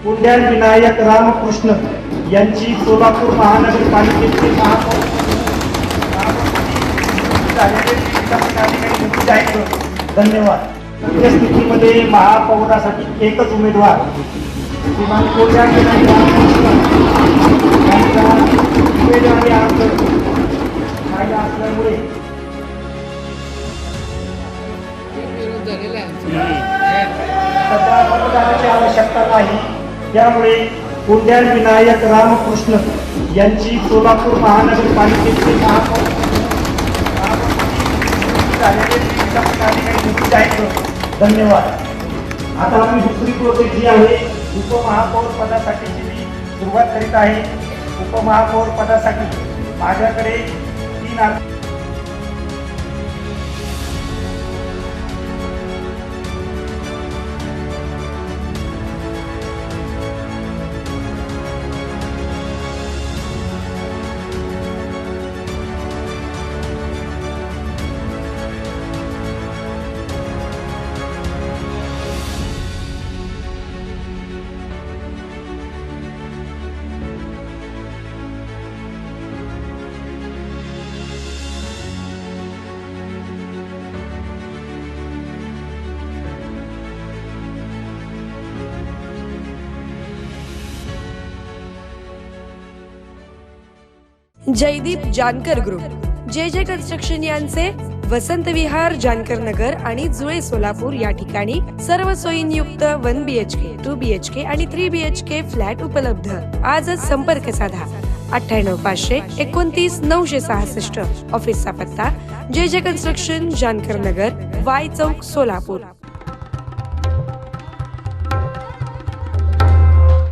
पुंड्याल विनायक रामकृष्ण यांची सोलापूर महानगरपालिकेचे महापौर धन्यवाद. सध्या स्थितीमध्ये महापौरासाठी एकच उमेदवार श्रीमान पुंड्याल विनायक रामकृष्ण यांचा उमेदवारी अर्ज कायदा असल्यामुळे सध्या मतदानाची आवश्यकता नाही. त्यामुळे पुंड्याल विनायक रामकृष्ण यांची सोलापूर महानगरपालिकेचे महापौर धन्यवाद. आता आम्ही दुसरी प्रोसेस जी आहे उपमहापौर पदासाठीची मी सुरुवात करीत आहे. उपमहापौर पदासाठी माझ्याकडे 3 अर्ज जयदीप जानकर ग्रुप, जे कन्स्ट्रक्शन यांचे वसंत विहार, जानकर नगर आणि जुळे सोलापूर या ठिकाणी सर्व सोयींयुक्त 1 BHK, 2 BHK आणि 3 BHK फ्लॅट उपलब्ध. आजच संपर्क साधा. 98 500 29 966. ऑफिसचा पत्ता जे कन्स्ट्रक्शन, जानकर नगर, वाय चौक, सोलापूर.